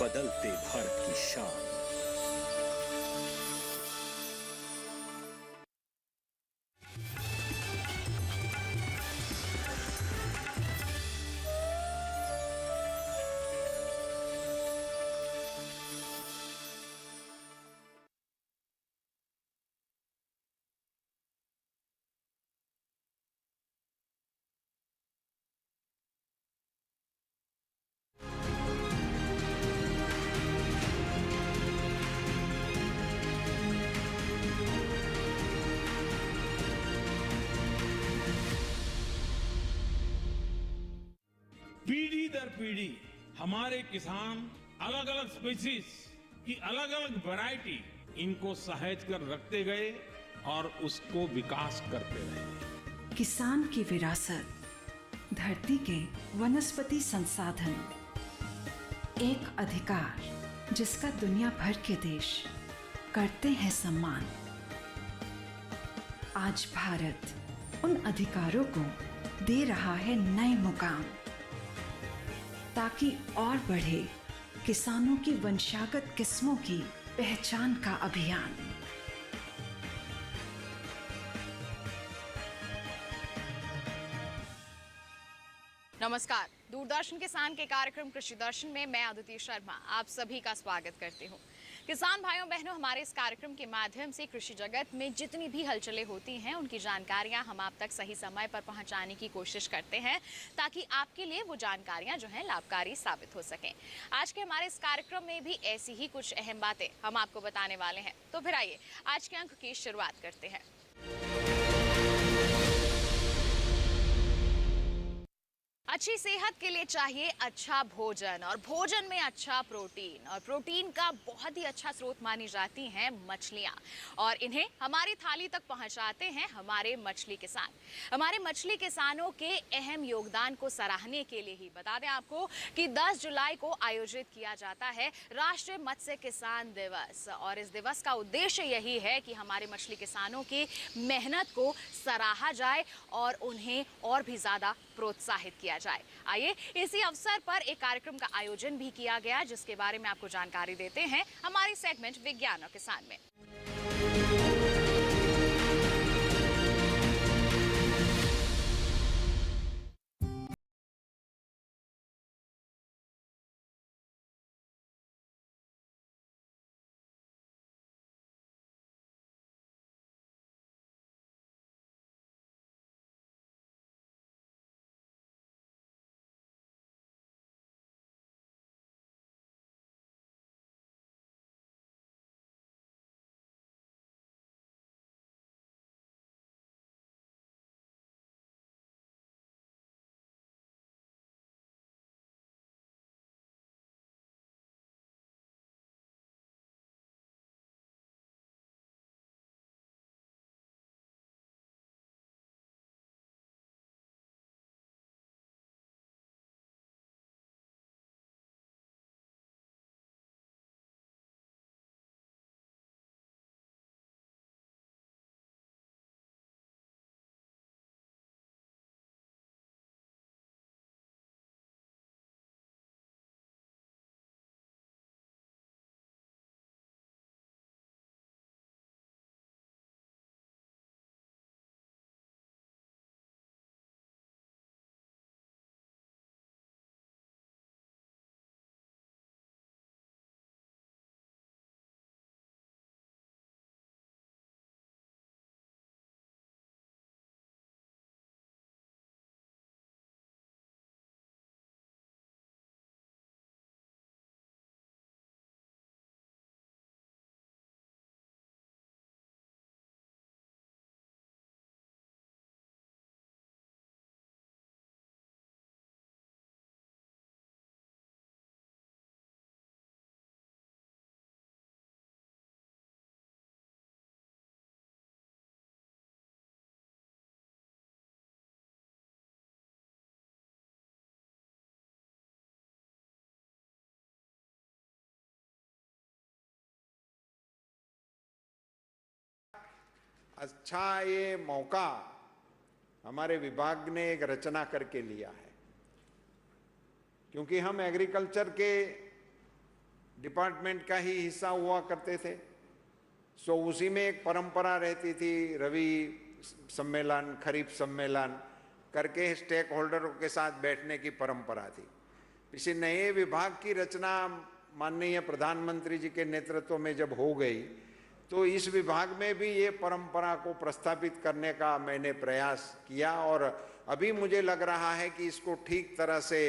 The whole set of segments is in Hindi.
बदलते भारत की शान। पीढ़ी दर पीढ़ी हमारे किसान अलग अलग स्पीसीज की अलग अलग वैरायटी इनको सहेज कर रखते गए और उसको विकास करते रहे। किसान की विरासत, धरती के वनस्पति संसाधन, एक अधिकार जिसका दुनिया भर के देश करते हैं सम्मान। आज भारत उन अधिकारों को दे रहा है नए मुकाम, ताकि और बढ़े किसानों की वंशागत किस्मों की पहचान का अभियान। नमस्कार, दूरदर्शन किसान के कार्यक्रम कृषि दर्शन में मैं अदिति शर्मा आप सभी का स्वागत करती हूँ। किसान भाइयों बहनों, हमारे इस कार्यक्रम के माध्यम से कृषि जगत में जितनी भी हलचलें होती हैं उनकी जानकारियां हम आप तक सही समय पर पहुंचाने की कोशिश करते हैं, ताकि आपके लिए वो जानकारियां जो हैं लाभकारी साबित हो सकें। आज के हमारे इस कार्यक्रम में भी ऐसी ही कुछ अहम बातें हम आपको बताने वाले हैं। तो फिर आइए आज के अंक की शुरुआत करते हैं। अच्छी सेहत के लिए चाहिए अच्छा भोजन, और भोजन में अच्छा प्रोटीन, और प्रोटीन का बहुत ही अच्छा स्रोत मानी जाती हैं मछलियां, और इन्हें हमारी थाली तक पहुंचाते हैं हमारे मछली किसान। हमारे मछली किसानों के अहम योगदान को सराहने के लिए ही बता दें आपको कि 10 जुलाई को आयोजित किया जाता है राष्ट्रीय मत्स्य किसान दिवस, और इस दिवस का उद्देश्य यही है कि हमारे मछली किसानों की मेहनत को सराहा जाए और उन्हें और भी ज्यादा प्रोत्साहित किया जाए। आइए इसी अवसर पर एक कार्यक्रम का आयोजन भी किया गया, जिसके बारे में आपको जानकारी देते हैं हमारी सेगमेंट विज्ञान और किसान में। अच्छा ये मौका हमारे विभाग ने एक रचना करके लिया है, क्योंकि हम एग्रीकल्चर के डिपार्टमेंट का ही हिस्सा हुआ करते थे। सो उसी में एक परंपरा रहती थी, रवि सम्मेलन, खरीफ सम्मेलन करके स्टेक होल्डरों के साथ बैठने की परंपरा थी। इसी नए विभाग की रचना माननीय प्रधानमंत्री जी के नेतृत्व में जब हो गई, तो इस विभाग में भी ये परंपरा को प्रस्थापित करने का मैंने प्रयास किया और अभी मुझे लग रहा है कि इसको ठीक तरह से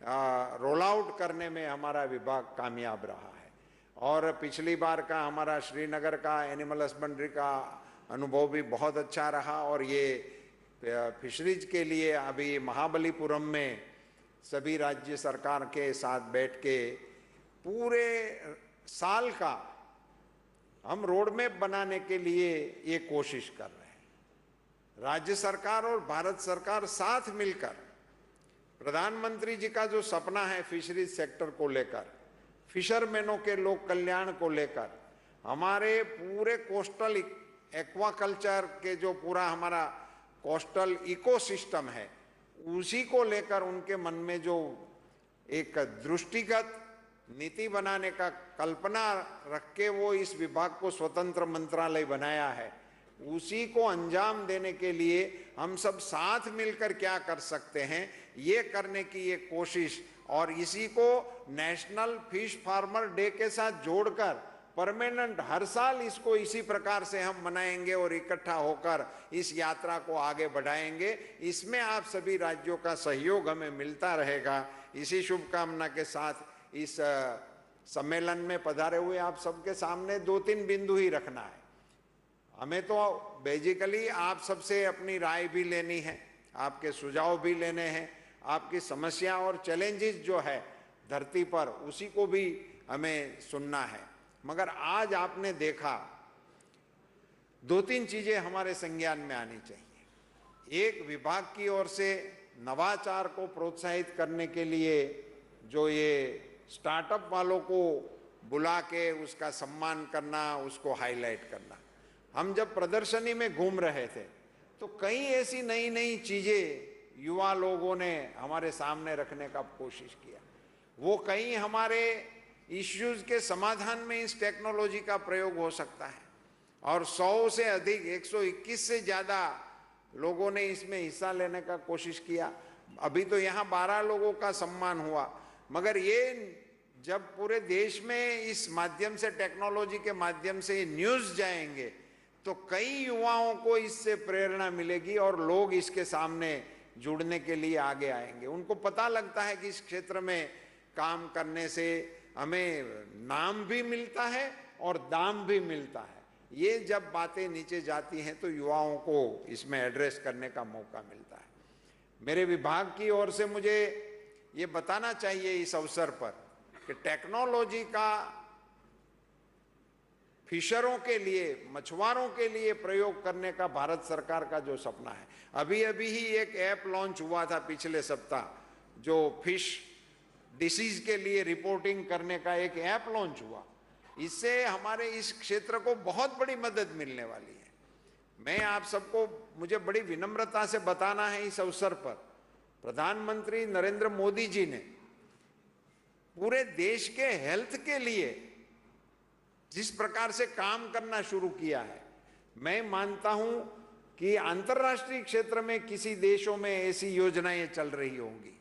रोल आउट करने में हमारा विभाग कामयाब रहा है। और पिछली बार का हमारा श्रीनगर का एनिमल हस्बेंड्री का अनुभव भी बहुत अच्छा रहा और ये फिशरीज के लिए अभी महाबलीपुरम में सभी राज्य सरकार के साथ बैठ के पूरे साल का हम रोड मैप बनाने के लिए ये कोशिश कर रहे हैं। राज्य सरकार और भारत सरकार साथ मिलकर प्रधानमंत्री जी का जो सपना है फिशरीज सेक्टर को लेकर, फिशरमैनों के लोक कल्याण को लेकर, हमारे पूरे कोस्टल एक्वाकल्चर के जो पूरा हमारा कोस्टल इकोसिस्टम है, उसी को लेकर उनके मन में जो एक दृष्टिगत नीति बनाने का कल्पना रख के वो इस विभाग को स्वतंत्र मंत्रालय बनाया है, उसी को अंजाम देने के लिए हम सब साथ मिलकर क्या कर सकते हैं, ये करने की ये कोशिश और इसी को नेशनल फिश फार्मर डे के साथ जोड़कर परमानेंट हर साल इसको इसी प्रकार से हम मनाएंगे और इकट्ठा होकर इस यात्रा को आगे बढ़ाएंगे। इसमें आप सभी राज्यों का सहयोग हमें मिलता रहेगा। इसी शुभकामना के साथ इस सम्मेलन में पधारे हुए आप सबके सामने 2-3 बिंदु ही रखना है। हमें तो बेसिकली आप सबसे अपनी राय भी लेनी है, आपके सुझाव भी लेने हैं, आपकी समस्या और चैलेंजेस जो है धरती पर उसी को भी हमें सुनना है। मगर आज आपने देखा 2-3 चीजें हमारे संज्ञान में आनी चाहिए। एक, विभाग की ओर से नवाचार को प्रोत्साहित करने के लिए जो ये स्टार्टअप वालों को बुला के उसका सम्मान करना, उसको हाईलाइट करना। हम जब प्रदर्शनी में घूम रहे थे तो कई ऐसी नई नई चीजें युवा लोगों ने हमारे सामने रखने का कोशिश किया। वो कई हमारे इश्यूज के समाधान में इस टेक्नोलॉजी का प्रयोग हो सकता है और 100 से अधिक 121 से ज्यादा लोगों ने इसमें हिस्सा लेने का कोशिश किया। अभी तो यहाँ 12 लोगों का सम्मान हुआ, मगर ये जब पूरे देश में इस माध्यम से, टेक्नोलॉजी के माध्यम से न्यूज़ जाएंगे तो कई युवाओं को इससे प्रेरणा मिलेगी और लोग इसके सामने जुड़ने के लिए आगे आएंगे। उनको पता लगता है कि इस क्षेत्र में काम करने से हमें नाम भी मिलता है और दाम भी मिलता है। ये जब बातें नीचे जाती हैं तो युवाओं को इसमें एड्रेस करने का मौका मिलता है। मेरे विभाग की ओर से मुझे ये बताना चाहिए इस अवसर पर कि टेक्नोलॉजी का फिशरों के लिए, मछुआरों के लिए प्रयोग करने का भारत सरकार का जो सपना है, अभी अभी ही एक ऐप लॉन्च हुआ था पिछले सप्ताह, जो फिश डिसीज के लिए रिपोर्टिंग करने का एक ऐप लॉन्च हुआ। इससे हमारे इस क्षेत्र को बहुत बड़ी मदद मिलने वाली है। मैं आप सबको, मुझे बड़ी विनम्रता से बताना है इस अवसर पर, प्रधानमंत्री नरेंद्र मोदी जी ने पूरे देश के हेल्थ के लिए जिस प्रकार से काम करना शुरू किया है, मैं मानता हूं कि अंतर्राष्ट्रीय क्षेत्र में किसी देशों में ऐसी योजनाएं चल रही होंगी।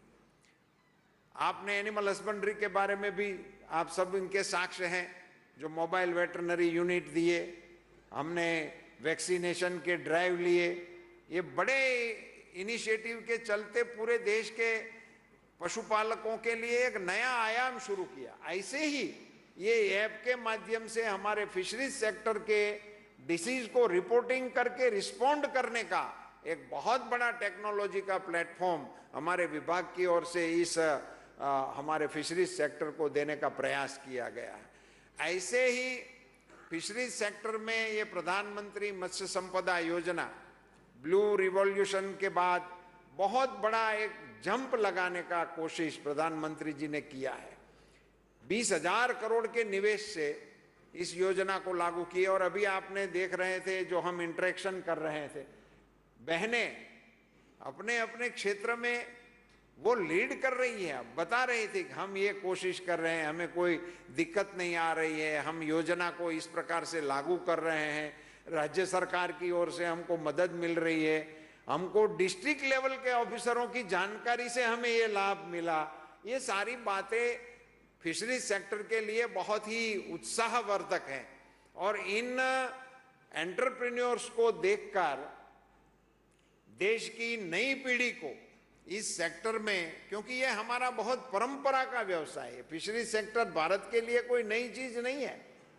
आपने एनिमल हस्बेंड्री के बारे में भी आप सब इनके साक्ष्य हैं, जो मोबाइल वेटरनरी यूनिट दिए, हमने वैक्सीनेशन के ड्राइव लिए, ये बड़े इनिशिएटिव के चलते पूरे देश के पशुपालकों के लिए एक नया आयाम शुरू किया। ऐसे ही ये ऐप के माध्यम से हमारे फिशरीज सेक्टर के डिसीज को रिपोर्टिंग करके रिस्पॉन्ड करने का एक बहुत बड़ा टेक्नोलॉजी का प्लेटफॉर्म हमारे विभाग की ओर से इस हमारे फिशरीज सेक्टर को देने का प्रयास किया गया है। ऐसे ही फिशरीज सेक्टर में ये प्रधानमंत्री मत्स्य संपदा योजना, ब्लू रिवॉल्यूशन के बाद बहुत बड़ा एक जंप लगाने का कोशिश प्रधानमंत्री जी ने किया है। 20,000 करोड़ के निवेश से इस योजना को लागू किए और अभी आपने देख रहे थे, जो हम इंटरेक्शन कर रहे थे, बहनें अपने अपने क्षेत्र में वो लीड कर रही है, बता रही थी कि हम ये कोशिश कर रहे हैं, हमें कोई दिक्कत नहीं आ रही है, हम योजना को इस प्रकार से लागू कर रहे हैं, राज्य सरकार की ओर से हमको मदद मिल रही है, हमको डिस्ट्रिक्ट लेवल के ऑफिसरों की जानकारी से हमें ये लाभ मिला। ये सारी बातें फिशरीज सेक्टर के लिए बहुत ही उत्साहवर्धक हैं और इन एंटरप्रेन्योर्स को देखकर देश की नई पीढ़ी को इस सेक्टर में, क्योंकि ये हमारा बहुत परंपरा का व्यवसाय है, फिशरीज सेक्टर भारत के लिए कोई नई चीज नहीं है।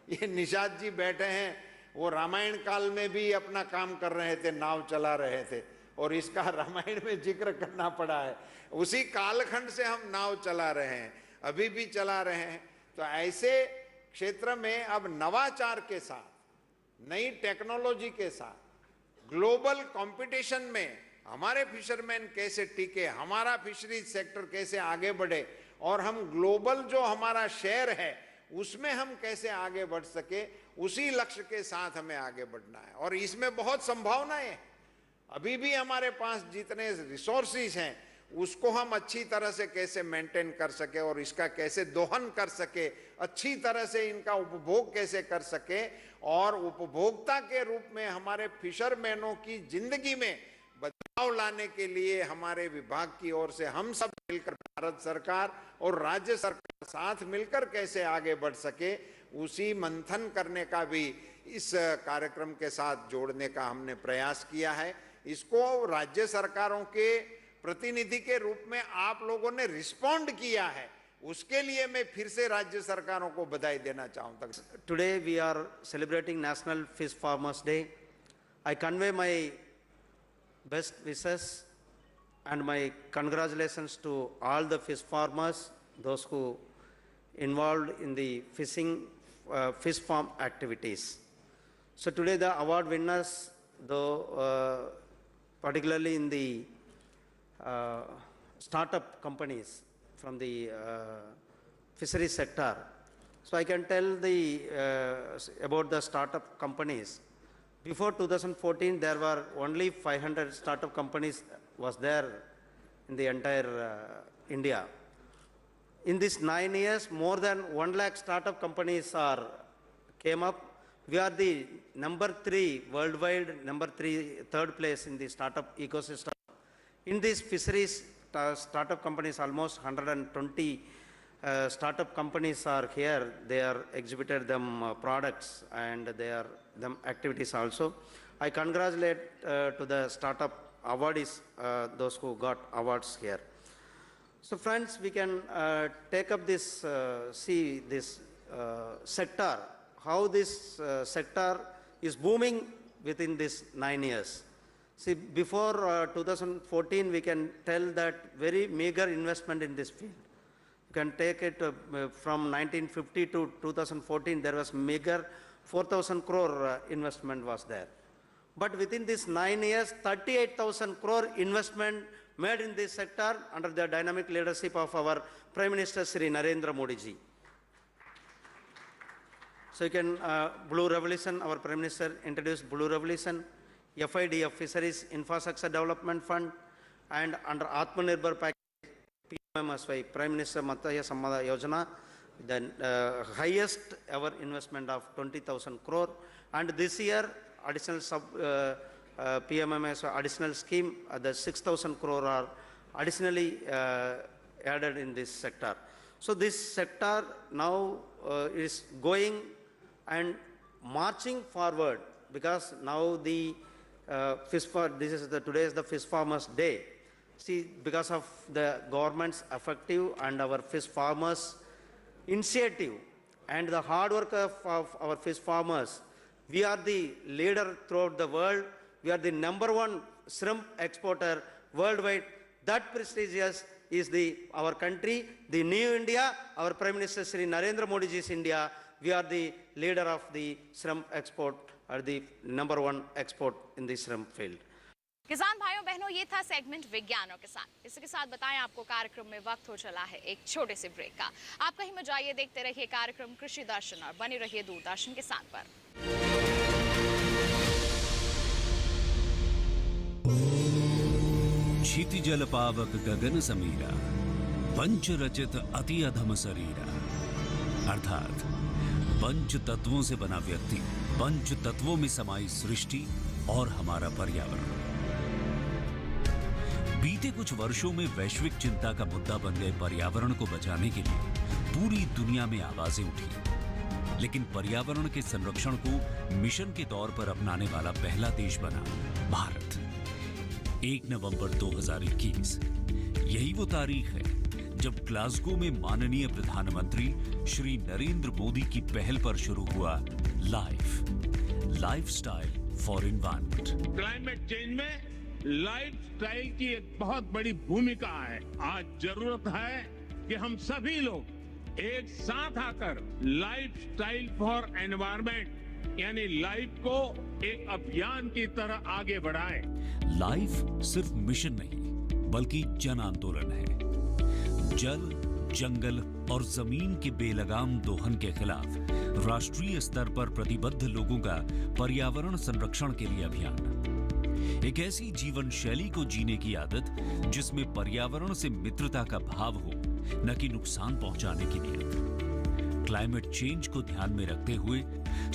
ये निषाद जी बैठे हैं, वो रामायण काल में भी अपना काम कर रहे थे, नाव चला रहे थे और इसका रामायण में जिक्र करना पड़ा है। उसी कालखंड से हम नाव चला रहे हैं, अभी भी चला रहे हैं। तो ऐसे क्षेत्र में अब नवाचार के साथ, नई टेक्नोलॉजी के साथ, ग्लोबल कंपटीशन में हमारे फिशरमैन कैसे टिके, हमारा फिशरीज सेक्टर कैसे आगे बढ़े और हम ग्लोबल जो हमारा शेयर है उसमें हम कैसे आगे बढ़ सके, उसी लक्ष्य के साथ हमें आगे बढ़ना है। और इसमें बहुत संभावनाएं हैं। अभी भी हमारे पास जितने रिसोर्सेज हैं उसको हम अच्छी तरह से कैसे मेंटेन कर सके और इसका कैसे दोहन कर सके, अच्छी तरह से इनका उपभोग कैसे कर सके और उपभोक्ता के रूप में हमारे फिशरमैनों की जिंदगी में बदलाव लाने के लिए हमारे विभाग की ओर से हम सब मिलकर, भारत सरकार और राज्य सरकार साथ मिलकर कैसे आगे बढ़ सके, उसी मंथन करने का भी इस कार्यक्रम के साथ जोड़ने का हमने प्रयास किया है। इसको राज्य सरकारों के प्रतिनिधि के रूप में आप लोगों ने रिस्पॉन्ड किया है, उसके लिए मैं फिर से राज्य सरकारों को बधाई देना चाहूंगा। Today we are celebrating National Fish Farmers Day. I convey my best wishes and my congratulations to all the fish farmers, those who involved in the fishing, fish farm activities. So today the award winners, though particularly in the startup companies from the fisheries sector. So I can tell about the startup companies. Before 2014, there were only 500 startup companies was there in the entire India. In these 9 years, more than 1 lakh startup companies came up. We are the number 3 worldwide, third place in the startup ecosystem. In these fisheries startup companies, almost 120 startup companies are here. They are exhibited them products and them activities also. I congratulate to the startup awardees, those who got awards here. So friends, we can take up this, see this sector, how this sector is booming within these 9 years. See, before 2014, we can tell that very meager investment in this field. You can take it from 1950 to 2014, there was meager 4,000 crore investment was there. But within these 9 years, 38,000 crore investment made in this sector under the dynamic leadership of our Prime Minister Shri Narendra Modi ji. So you can, Blue Revolution, our Prime Minister introduced Blue Revolution, FIDF, Fisheries Infrastructure Development Fund, and under Atmanirbhar package, PMSY, Prime Minister Matsya Sampada Yojana, the highest ever investment of 20,000 crore. And this year, additional PMMS additional scheme, the 6,000 crore are additionally added in this sector. So this sector now is going and marching forward, because now the today is the Fish Farmers Day. See, because of the government's effective and our fish farmers initiative and the hard work of our fish farmers, we are the leader throughout the world. We are the #1 shrimp exporter worldwide. That prestigious is our country, the new India, our Prime Minister Shri Narendra Modi ji's India. We are the leader of the shrimp export, or the #1 export in the shrimp field. किसान भाइयों बहनों, ये था सेगमेंट विज्ञान और किसान। इसी के साथ बताएं आपको कार्यक्रम में वक्त हो चला है एक छोटे से ब्रेक का। आप कहीं मत जाइए, देखते रहिए कार्यक्रम कृषि दर्शन और बने रहिए दूरदर्शन किसान पर। क्षितिजल पावक गगन समीरा, पंच रचित अति अधम शरीरा। अर्थात पंच तत्वों से बना व्यक्ति, पंच तत्वों में समाई सृष्टि और हमारा पर्यावरण। बीते कुछ वर्षों में वैश्विक चिंता का मुद्दा बन गए पर्यावरण को बचाने के लिए पूरी दुनिया में आवाजें उठी, लेकिन पर्यावरण के संरक्षण को मिशन के तौर पर अपनाने वाला पहला देश बना भारत। 1 नवंबर 2021 यही वो तारीख है जब ग्लासगो में माननीय प्रधानमंत्री श्री नरेंद्र मोदी की पहल पर शुरू हुआ lifestyle for environment. Climate change में लाइफस्टाइल की एक बहुत बड़ी भूमिका है। आज जरूरत है कि हम सभी लोग एक साथ आकर लाइफस्टाइल फॉर एनवायरनमेंट यानी लाइफ को एक अभियान की तरह आगे बढ़ाएं। लाइफ सिर्फ मिशन नहीं बल्कि जन आंदोलन है। जल, जंगल और जमीन के बेलगाम दोहन के खिलाफ राष्ट्रीय स्तर पर प्रतिबद्ध लोगों का पर्यावरण संरक्षण के लिए अभियान। एक ऐसी जीवन शैली को जीने की आदत जिसमें पर्यावरण से मित्रता का भाव हो, न कि नुकसान पहुंचाने की नीयत। क्लाइमेट चेंज को ध्यान में रखते हुए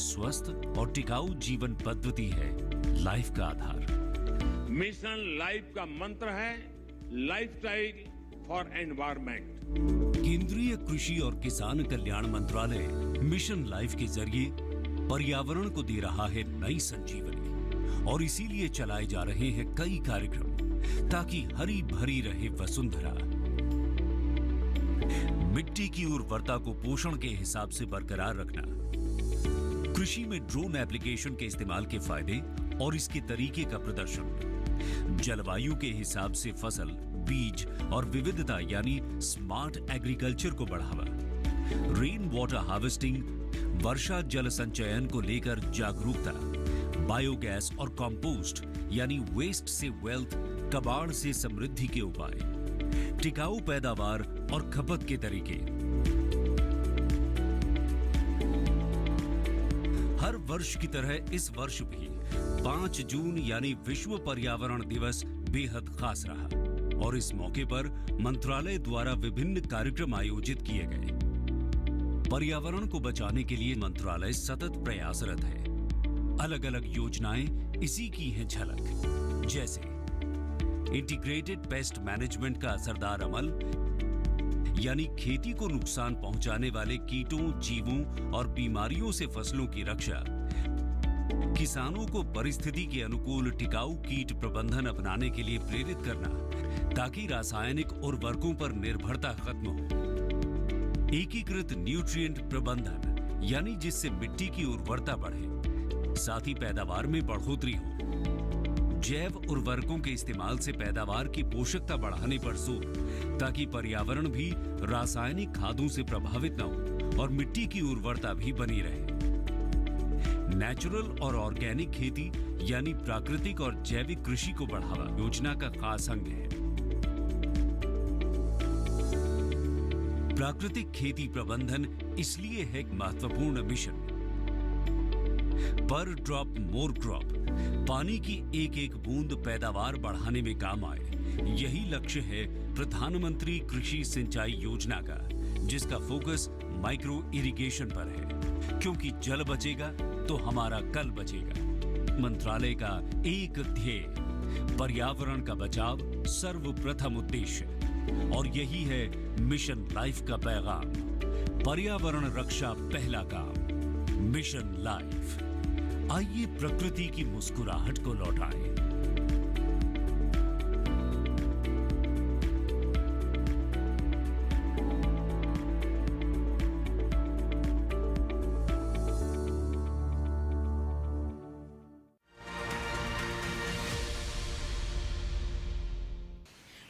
स्वस्थ और टिकाऊ जीवन पद्धति है लाइफ का आधार। मिशन लाइफ का मंत्र है लाइफस्टाइल फॉर एनवायरनमेंट। केंद्रीय कृषि और किसान कल्याण मंत्रालय मिशन लाइफ के जरिए पर्यावरण को दे रहा है नई संजीवनी और इसीलिए चलाए जा रहे हैं कई कार्यक्रम ताकि हरी भरी रहे वसुंधरा। मिट्टी की उर्वरता को पोषण के हिसाब से बरकरार रखना, कृषि में ड्रोन एप्लीकेशन के इस्तेमाल के फायदे और इसके तरीके का प्रदर्शन, जलवायु के हिसाब से फसल, बीज और विविधता यानी स्मार्ट एग्रीकल्चर को बढ़ावा, रेन वाटर हार्वेस्टिंग, वर्षा जल संचयन को लेकर जागरूकता, बायोगैस और कंपोस्ट यानी वेस्ट से वेल्थ, कबाड़ से समृद्धि के उपाय, टिकाऊ पैदावार और खपत के तरीके। हर वर्ष की तरह इस वर्ष भी 5 जून यानी विश्व पर्यावरण दिवस बेहद खास रहा और इस मौके पर मंत्रालय द्वारा विभिन्न कार्यक्रम आयोजित किए गए। पर्यावरण को बचाने के लिए मंत्रालय सतत प्रयासरत है। अलग अलग योजनाएं इसी की हैं झलक, जैसे इंटीग्रेटेड पेस्ट मैनेजमेंट का असरदार अमल यानी खेती को नुकसान पहुंचाने वाले कीटों, जीवों और बीमारियों से फसलों की रक्षा, किसानों को परिस्थिति के अनुकूल टिकाऊ कीट प्रबंधन अपनाने के लिए प्रेरित करना ताकि रासायनिक उर्वरकों पर निर्भरता खत्म हो, एकीकृत न्यूट्रिएंट प्रबंधन यानी जिससे मिट्टी की उर्वरता बढ़े, साथ ही पैदावार में बढ़ोतरी हो, जैव उर्वरकों के इस्तेमाल से पैदावार की पोषकता बढ़ाने पर जोर ताकि पर्यावरण भी रासायनिक खादों से प्रभावित न हो और मिट्टी की उर्वरता भी बनी रहे, नेचुरल और ऑर्गेनिक खेती यानी प्राकृतिक और जैविक कृषि को बढ़ावा योजना का खास अंग है। प्राकृतिक खेती प्रबंधन इसलिए है एक महत्वपूर्ण मिशन। पर ड्रॉप मोर क्रॉप, पानी की एक एक बूंद पैदावार बढ़ाने में काम आए, यही लक्ष्य है प्रधानमंत्री कृषि सिंचाई योजना का, जिसका फोकस माइक्रो इरिगेशन पर है, क्योंकि जल बचेगा तो हमारा कल बचेगा। मंत्रालय का एक ध्येय, पर्यावरण का बचाव सर्वप्रथम उद्देश्य, और यही है मिशन लाइफ का पैगाम। पर्यावरण रक्षा पहला काम, मिशन लाइफ। आइए प्रकृति की मुस्कुराहट को लौटाएं।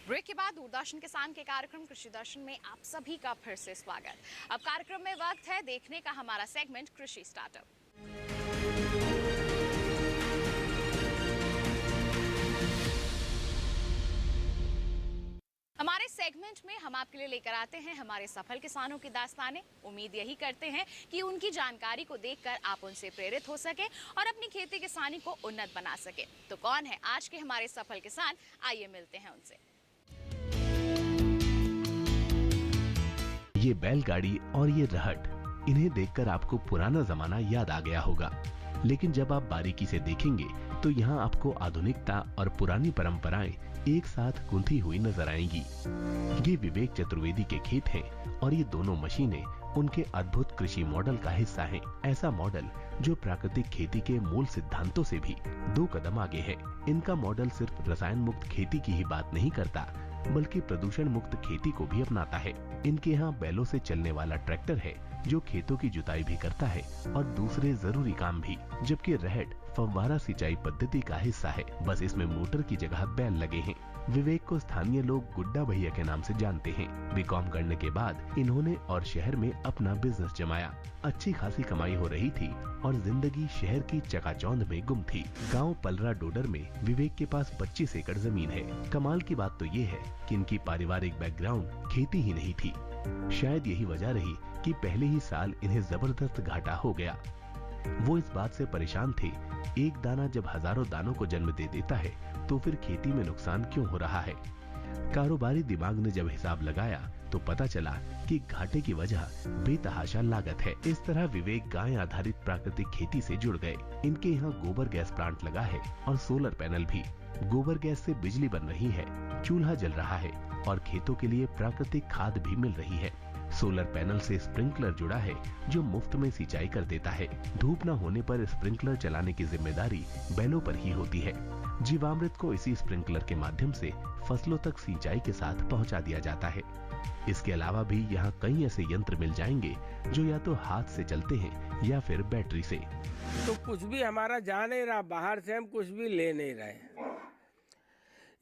ब्रेक के बाद दूरदर्शन किसान के कार्यक्रम कृषि दर्शन में आप सभी का फिर से स्वागत। अब कार्यक्रम में वक्त है देखने का हमारा सेगमेंट कृषि स्टार्टअप। हमारे सेगमेंट में हम आपके लिए लेकर आते हैं हमारे सफल किसानों की दास्तानें। उम्मीद यही करते हैं कि उनकी जानकारी को देखकर आप उनसे प्रेरित हो सके और अपनी खेती किसानी को उन्नत बना सके। तो कौन है आज के हमारे सफल किसान, आइए मिलते हैं उनसे। ये बैलगाड़ी और ये रहट, इन्हें देखकर आपको पुराना जमाना याद आ गया होगा, लेकिन जब आप बारीकी से देखेंगे तो यहाँ आपको आधुनिकता और पुरानी परंपराएं एक साथ गुंथी हुई नजर आएंगी। ये विवेक चतुर्वेदी के खेत हैं और ये दोनों मशीनें उनके अद्भुत कृषि मॉडल का हिस्सा हैं। ऐसा मॉडल जो प्राकृतिक खेती के मूल सिद्धांतों से भी 2 कदम आगे है। इनका मॉडल सिर्फ रसायन मुक्त खेती की ही बात नहीं करता, बल्कि प्रदूषण मुक्त खेती को भी अपनाता है। इनके यहाँ बैलों से चलने वाला ट्रैक्टर है जो खेतों की जुताई भी करता है और दूसरे जरूरी काम भी, जबकि रहट फव्वारा सिंचाई पद्धति का हिस्सा है। बस इसमें मोटर की जगह बैल लगे हैं। विवेक को स्थानीय लोग गुड्डा भैया के नाम से जानते हैं। बीकॉम करने के बाद इन्होंने और शहर में अपना बिजनेस जमाया। अच्छी खासी कमाई हो रही थी और जिंदगी शहर की चकाचौंध में गुम थी। गांव पलरा डोडर में विवेक के पास 25 एकड़ जमीन है। कमाल की बात तो ये है कि इनकी पारिवारिक बैकग्राउंड खेती ही नहीं थी। शायद यही वजह रही कि पहले ही साल इन्हें जबरदस्त घाटा हो गया। वो इस बात से परेशान थे, एक दाना जब हजारों दानों को जन्म दे देता है तो फिर खेती में नुकसान क्यों हो रहा है। कारोबारी दिमाग ने जब हिसाब लगाया तो पता चला कि घाटे की वजह बेतहाशा लागत है। इस तरह विवेक गाय आधारित प्राकृतिक खेती से जुड़ गए। इनके यहाँ गोबर गैस प्लांट लगा है और सोलर पैनल भी। गोबर गैस से बिजली बन रही है, चूल्हा जल रहा है और खेतों के लिए प्राकृतिक खाद भी मिल रही है। सोलर पैनल से स्प्रिंकलर जुड़ा है जो मुफ्त में सिंचाई कर देता है। धूप न होने पर स्प्रिंकलर चलाने की जिम्मेदारी बैलों पर ही होती है। जीवामृत को इसी स्प्रिंकलर के माध्यम से फसलों तक सिंचाई के साथ पहुंचा दिया जाता है। इसके अलावा भी यहाँ कई ऐसे यंत्र मिल जाएंगे जो या तो हाथ से चलते हैं या फिर बैटरी से। तो कुछ भी हमारा जा नहीं रहा, बाहर से हम कुछ भी ले नहीं रहे।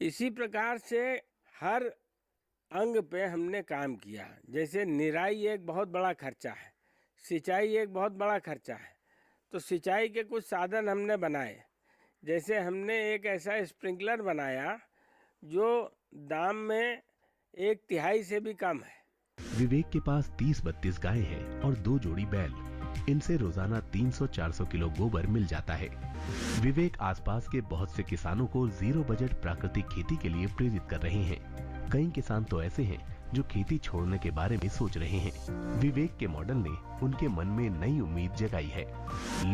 इसी प्रकार से हर अंग पे हमने काम किया। जैसे निराई एक बहुत बड़ा खर्चा है, सिंचाई एक बहुत बड़ा खर्चा है, तो सिंचाई के कुछ साधन हमने बनाए। जैसे हमने एक ऐसा स्प्रिंकलर बनाया जो दाम में 1/3 से भी कम है। विवेक के पास 30-32 गायें हैं और 2 जोड़ी बैल। इनसे रोजाना 300-400 किलो गोबर मिल जाता है। विवेक आसपास के बहुत से किसानों को जीरो बजट प्राकृतिक खेती के लिए प्रेरित कर रहे हैं। कई किसान तो ऐसे हैं जो खेती छोड़ने के बारे में सोच रहे हैं। विवेक के मॉडल ने उनके मन में नई उम्मीद जगाई है।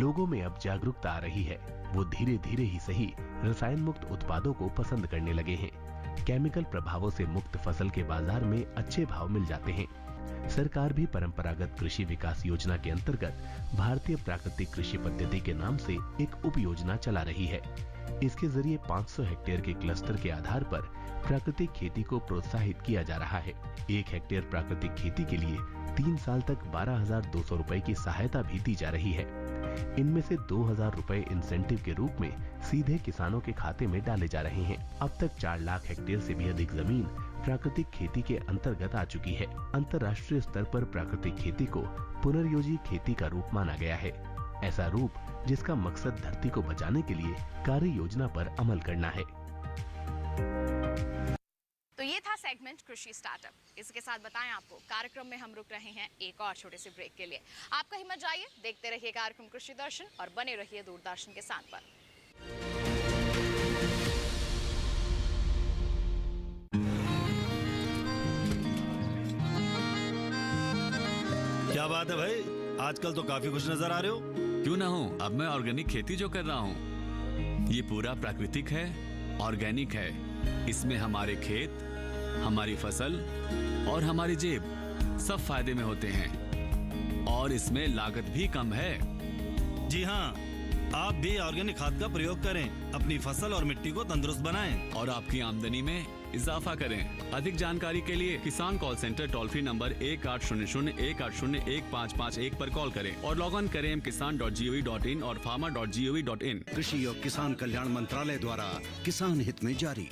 लोगों में अब जागरूकता आ रही है। वो धीरे धीरे ही सही रसायन मुक्त उत्पादों को पसंद करने लगे हैं। केमिकल प्रभावों से मुक्त फसल के बाजार में अच्छे भाव मिल जाते हैं। सरकार भी परंपरागत कृषि विकास योजना के अंतर्गत भारतीय प्राकृतिक कृषि पद्धति के नाम से एक उप योजना चला रही है। इसके जरिए 500 हेक्टेयर के क्लस्टर के आधार पर प्राकृतिक खेती को प्रोत्साहित किया जा रहा है। 1 हेक्टेयर प्राकृतिक खेती के लिए 3 साल तक 12,200 रुपए की सहायता भी दी जा रही है। इनमें से 2,000 रुपए इंसेंटिव के रूप में सीधे किसानों के खाते में डाले जा रहे हैं। अब तक 4 लाख हेक्टेयर से भी अधिक जमीन प्राकृतिक खेती के अंतर्गत आ चुकी है। अंतर्राष्ट्रीय स्तर पर प्राकृतिक खेती को पुनर्योजी खेती का रूप माना गया है। ऐसा रूप जिसका मकसद धरती को बचाने के लिए कार्य योजना पर अमल करना है। तो ये था सेगमेंट कृषि स्टार्टअप। इसके साथ बताएं आपको कार्यक्रम में हम रुक रहे हैं एक और छोटे से ब्रेक के लिए। आपका हिम्मत जाइए, देखते रहिए कार्यक्रम कृषि दर्शन और बने रहिए दूरदर्शन के साथ पर। क्या बात है भाई, आजकल तो काफी खुश नजर आ रहे हो। क्यों ना हो, अब मैं ऑर्गेनिक खेती जो कर रहा हूँ ये पूरा प्राकृतिक है, ऑर्गेनिक है। इसमें हमारे खेत, हमारी फसल और हमारी जेब सब फायदे में होते हैं और इसमें लागत भी कम है। जी हाँ, आप भी ऑर्गेनिक खाद का प्रयोग करें, अपनी फसल और मिट्टी को तंदुरुस्त बनाएं और आपकी आमदनी में इजाफा करें। अधिक जानकारी के लिए किसान call centre toll free number 1800-180-1551 पर कॉल करें और लॉग ऑन करें kisan.gov.in और farmer.gov.in। कृषि और किसान कल्याण मंत्रालय द्वारा किसान हित में जारी।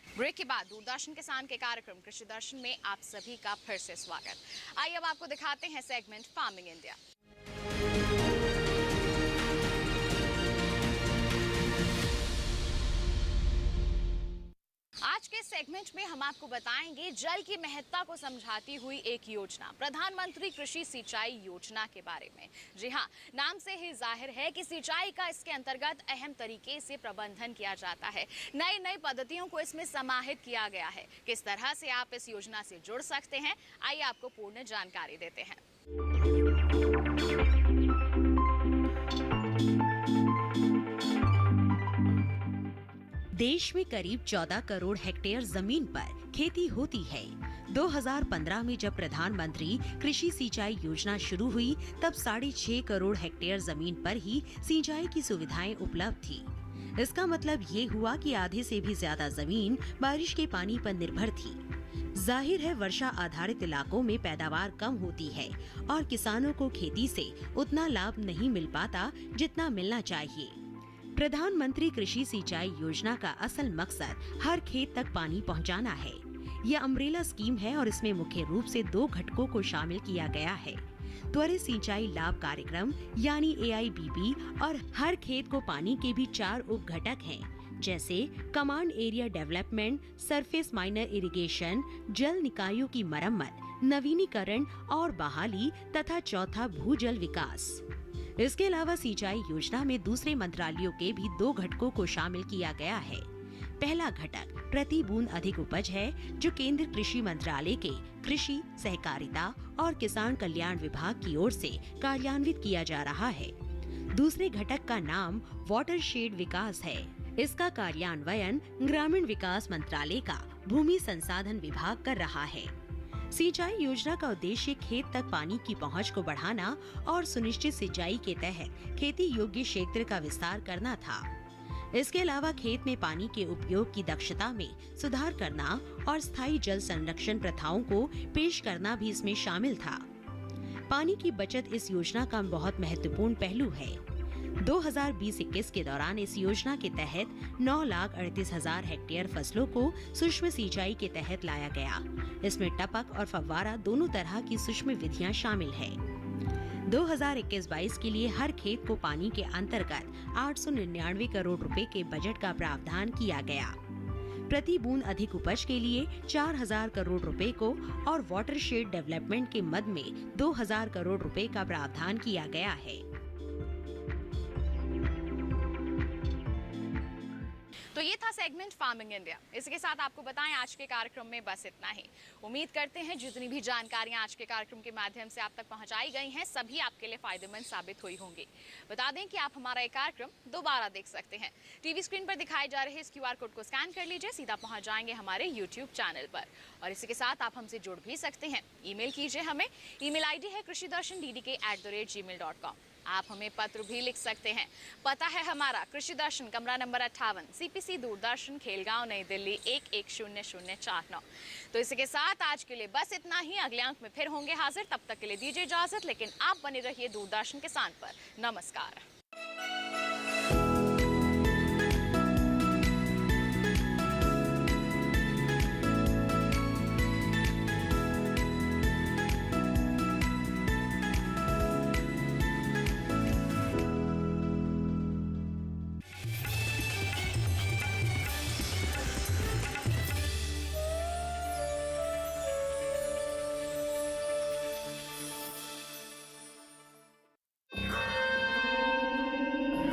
ब्रेक के बाद दूरदर्शन किसान के कार्यक्रम कृषि दर्शन में आप सभी का फिर से स्वागत। आइए अब आपको दिखाते हैं सेगमेंट फार्मिंग इंडिया। सेगमेंट में हम आपको बताएंगे जल की महत्ता को समझाती हुई एक योजना, प्रधानमंत्री कृषि सिंचाई योजना के बारे में। जी हाँ, नाम से ही जाहिर है कि सिंचाई का इसके अंतर्गत अहम तरीके से प्रबंधन किया जाता है। नई नई पद्धतियों को इसमें समाहित किया गया है। किस तरह से आप इस योजना से जुड़ सकते हैं, आइए आपको पूर्ण जानकारी देते हैं। देश में करीब 14 करोड़ हेक्टेयर जमीन पर खेती होती है। 2015 में जब प्रधानमंत्री कृषि सिंचाई योजना शुरू हुई तब 6.5 करोड़ हेक्टेयर जमीन पर ही सिंचाई की सुविधाएं उपलब्ध थी। इसका मतलब ये हुआ कि आधे से भी ज्यादा जमीन बारिश के पानी पर निर्भर थी। जाहिर है वर्षा आधारित इलाकों में पैदावार कम होती है और किसानों को खेती से उतना लाभ नहीं मिल पाता जितना मिलना चाहिए। प्रधानमंत्री कृषि सिंचाई योजना का असल मकसद हर खेत तक पानी पहुंचाना है। यह अम्ब्रेला स्कीम है और इसमें मुख्य रूप से 2 घटकों को शामिल किया गया है। त्वरित सिंचाई लाभ कार्यक्रम यानी AIBB और हर खेत को पानी के भी 4 उप घटक हैं, जैसे command area development, surface miner irrigation, जल निकायों की मरम्मत, नवीनीकरण और बहाली तथा चौथा भूजल विकास। इसके अलावा सिंचाई योजना में दूसरे मंत्रालयों के भी 2 घटकों को शामिल किया गया है। पहला घटक प्रति बूंद अधिक उपज है, जो केंद्र कृषि मंत्रालय के कृषि, सहकारिता और किसान कल्याण विभाग की ओर से कार्यान्वित किया जा रहा है। दूसरे घटक का नाम वाटरशेड विकास है। इसका कार्यान्वयन ग्रामीण विकास मंत्रालय का भूमि संसाधन विभाग कर रहा है। सिंचाई योजना का उद्देश्य खेत तक पानी की पहुंच को बढ़ाना और सुनिश्चित सिंचाई के तहत खेती योग्य क्षेत्र का विस्तार करना था। इसके अलावा खेत में पानी के उपयोग की दक्षता में सुधार करना और स्थायी जल संरक्षण प्रथाओं को पेश करना भी इसमें शामिल था। पानी की बचत इस योजना का बहुत महत्वपूर्ण पहलू है। 2020-21 के दौरान इस योजना के तहत 9,38,000 हेक्टेयर फसलों को सूक्ष्म सिंचाई के तहत लाया गया। इसमें टपक और फव्वारा दोनों तरह की सूक्ष्म विधियां शामिल है। 2021-22 के लिए हर खेत को पानी के अंतर्गत 899 करोड़ रुपए के बजट का प्रावधान किया गया। प्रति बूंद अधिक उपज के लिए 4,000 करोड़ रुपए को और वाटरशेड डेवलपमेंट के मद में 2,000 करोड़ रुपए का प्रावधान किया गया है। तो ये था सेगमेंट फार्मिंग इंडिया। इसके साथ आपको बताएं आज के कार्यक्रम में बस इतना ही। उम्मीद करते हैं जितनी भी जानकारियां आज के कार्यक्रम के माध्यम से आप तक पहुंचाई गई हैं सभी आपके लिए फायदेमंद साबित हुई होंगी। बता दें कि आप हमारा ये कार्यक्रम दोबारा देख सकते हैं। टीवी स्क्रीन पर दिखाए जा रहे इस QR कोड को स्कैन कर लीजिए, सीधा पहुंच जाएंगे हमारे YouTube चैनल पर। और इसी के साथ आप हमसे जुड़ भी सकते हैं। ईमेल कीजिए हमें। ईमेल ID है krishidarshan@gmail.com। आप हमें पत्र भी लिख सकते हैं। पता है हमारा कृषि दर्शन, कमरा नंबर 58, CPC दूरदर्शन, खेलगांव, नई दिल्ली 110049। तो इसी के साथ आज के लिए बस इतना ही। अगले अंक में फिर होंगे हाजिर, तब तक के लिए दीजिए इजाजत, लेकिन आप बने रहिए दूरदर्शन के साथ पर। नमस्कार।